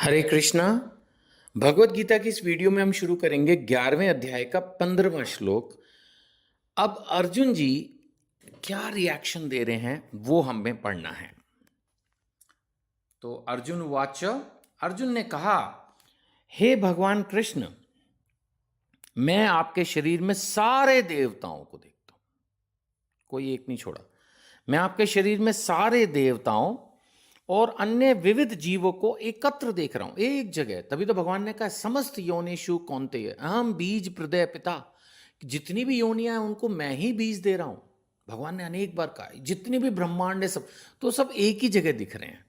हरे कृष्णा। भगवत गीता की इस वीडियो में हम शुरू करेंगे 11वें अध्याय का 15वां श्लोक। अब अर्जुन जी क्या रिएक्शन दे रहे हैं वो हमें पढ़ना है। तो अर्जुन वाच, अर्जुन ने कहा, हे भगवान कृष्ण, मैं आपके शरीर में सारे देवताओं को देखता हूं, कोई एक नहीं छोड़ा। मैं आपके शरीर में सारे देवताओं और अन्य विविध जीवों को एकत्र देख रहा हूं, एक जगह। तभी तो भगवान ने कहा समस्त योनिषु कौन्तेय अहम बीज प्रदय पिता। जितनी भी योनियां हैं उनको मैं ही बीज दे रहा हूं। भगवान ने अनेक बार कहा जितने भी ब्रह्मांड है सब, तो सब एक ही जगह दिख रहे हैं,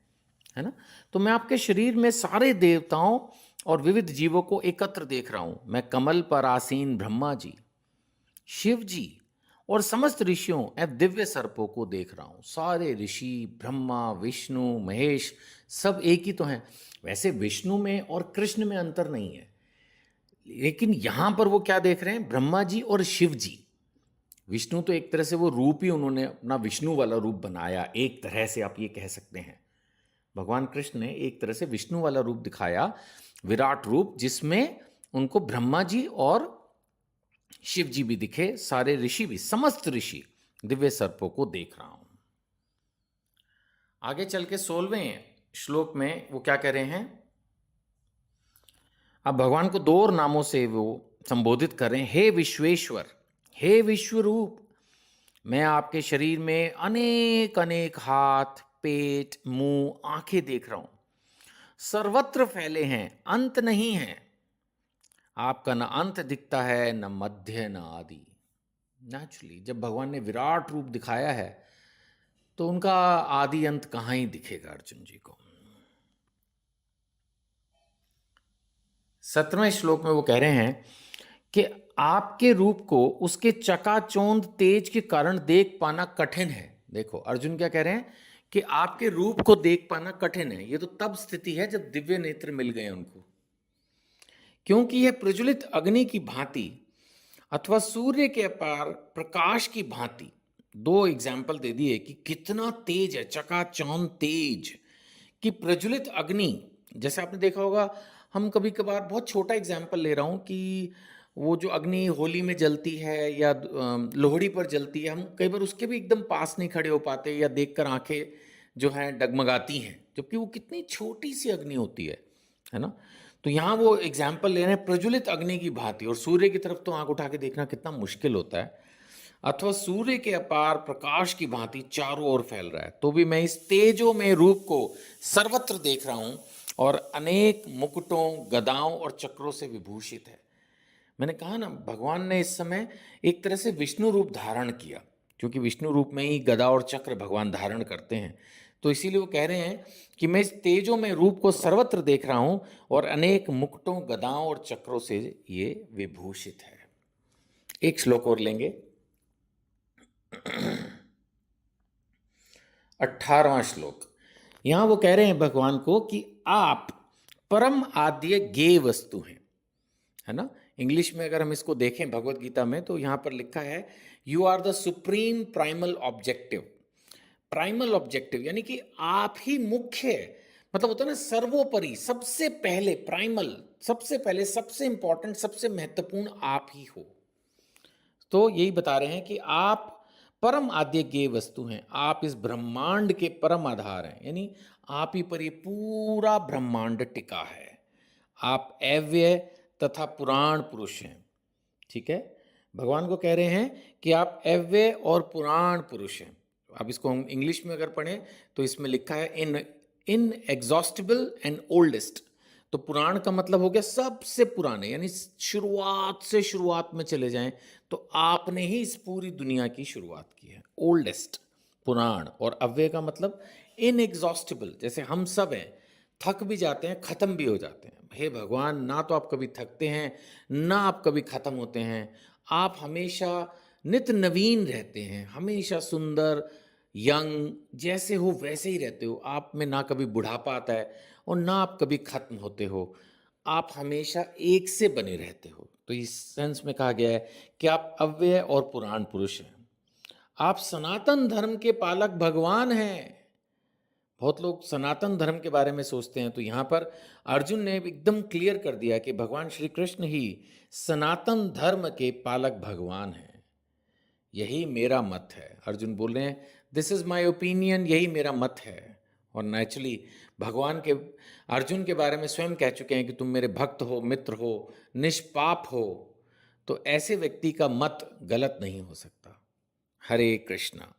है ना। तो मैं आपके शरीर में सारे देवताओं और विविध जीवों को एकत्र देख रहा हूं। मैं कमल पर आसीन ब्रह्मा जी, शिव जी और समस्त ऋषियों एवं दिव्य सर्पों को देख रहा हूं। सारे ऋषि, ब्रह्मा, विष्णु, महेश सब एक ही तो हैं। वैसे विष्णु में और कृष्ण में अंतर नहीं है, लेकिन यहां पर वो क्या देख रहे हैं, ब्रह्मा जी और शिव जी। विष्णु तो एक तरह से वो रूप ही उन्होंने अपना विष्णु वाला रूप बनाया, एक तरह से आप ये कह सकते हैं। भगवान कृष्ण ने एक तरह से विष्णु वाला रूप दिखाया, विराट रूप, जिसमें उनको ब्रह्मा जी और शिव जी भी दिखे, सारे ऋषि भी, समस्त ऋषि दिव्य सर्पों को देख रहा हूं। आगे चल के 16वें श्लोक में वो क्या कह रहे हैं। अब भगवान को दो और नामों से वो संबोधित कर रहे हैं। हे विश्वेश्वर, हे विश्वरूप, मैं आपके शरीर में अनेक अनेक हाथ, पेट, मुंह, आंखें देख रहा हूं। सर्वत्र फैले हैं, अंत नहीं है। आपका न अंत दिखता है, न मध्य, न आदि। नेचुरली जब भगवान ने विराट रूप दिखाया है तो उनका आदि अंत कहाँ ही दिखेगा अर्जुन जी को। 17वें श्लोक में वो कह रहे हैं कि आपके रूप को उसके चकाचौंध तेज के कारण देख पाना कठिन है। देखो अर्जुन क्या कह रहे हैं कि आपके रूप को देख पाना कठिन है। ये तो तब स्थिति है जब दिव्य नेत्र मिल गए उनको, क्योंकि यह प्रज्वलित अग्नि की भांति अथवा सूर्य के अपार प्रकाश की भांति। दो एग्जाम्पल दे दिए कि कितना तेज है, चकाचौंध तेज। कि प्रज्वलित अग्नि, जैसे आपने देखा होगा, हम कभी कभार, बहुत छोटा एग्जाम्पल ले रहा हूँ, कि वो जो अग्नि होली में जलती है या लोहड़ी पर जलती है, हम कई बार उसके भी एकदम पास नहीं खड़े हो पाते या देखकर आंखें जो हैं डगमगाती हैं, जबकि वो कितनी छोटी सी अग्नि होती है ना। तो यहाँ वो एग्जाम्पल ले रहे हैं प्रज्वलित अग्नि की भांति, और सूर्य की तरफ तो आंख उठा के देखना कितना मुश्किल होता है। अथवा सूर्य के अपार प्रकाश की भांति चारों ओर फैल रहा है, तो भी मैं इस तेजो में रूप को सर्वत्र देख रहा हूं, और अनेक मुकुटों, गदाओं और चक्रों से विभूषित है। मैंने कहा ना, भगवान ने इस समय एक तरह से विष्णु रूप धारण किया, क्योंकि विष्णु रूप में ही गदा और चक्र भगवान धारण करते हैं। तो इसीलिए वो कह रहे हैं कि मैं इस तेजो में रूप को सर्वत्र देख रहा हूं, और अनेक मुकुटों, गदाओं और चक्रों से ये विभूषित है। एक श्लोक और लेंगे, 18वां श्लोक। यहां वो कह रहे हैं भगवान को कि आप परम आद्य ज्ञेय वस्तु हैं, है ना। इंग्लिश में अगर हम इसको देखें भगवत गीता में, तो यहां पर लिखा है you are the supreme primal objective. Primal objective यानी कि आप ही मुख्य है, मतलब होता है ना सर्वोपरि, सबसे पहले, प्राइमल, सबसे पहले, सबसे इंपॉर्टेंट, सबसे महत्वपूर्ण आप ही हो। तो यही बता रहे हैं कि आप परम आद्य ज्ञेय वस्तु हैं, आप इस ब्रह्मांड के परम आधार हैं, यानी आप ही पर ये पूरा ब्रह्मांड टिका है। आप अव्यय तथा पुराण पुरुष हैं, ठीक है। भगवान को कह रहे हैं कि आप अव्यय और पुराण पुरुष हैं। अब इसको हम इंग्लिश में अगर पढ़ें तो इसमें लिखा है इन एग्जॉस्टिबल एंड ओल्डेस्ट। तो पुराण का मतलब हो गया सबसे पुराने, यानी शुरुआत से शुरुआत में चले जाएं तो आपने ही इस पूरी दुनिया की शुरुआत की है, ओल्डेस्ट पुराण। और अव्यय का मतलब इनएग्जॉस्टिबल, जैसे हम सब हैं, थक भी जाते हैं, खत्म भी हो जाते हैं। हे भगवान, ना तो आप कभी थकते हैं, ना आप कभी खत्म होते हैं। आप हमेशा नित नवीन रहते हैं, हमेशा सुंदर, यंग, जैसे हो वैसे ही रहते हो। आप में ना कभी बुढ़ापा आता है और ना आप कभी खत्म होते हो। आप हमेशा एक से बने रहते हो। तो इस सेंस में कहा गया है कि आप अव्यय और पुराण पुरुष हैं। आप सनातन धर्म के पालक भगवान हैं। बहुत लोग सनातन धर्म के बारे में सोचते हैं, तो यहाँ पर अर्जुन ने एकदम क्लियर कर दिया कि भगवान श्री कृष्ण ही सनातन धर्म के पालक भगवान हैं। यही मेरा मत है। अर्जुन बोल रहे हैं दिस इज माय ओपिनियन, यही मेरा मत है। और नेचुरली भगवान के अर्जुन के बारे में स्वयं कह चुके हैं कि तुम मेरे भक्त हो, मित्र हो, निष्पाप हो। तो ऐसे व्यक्ति का मत गलत नहीं हो सकता। हरे कृष्णा।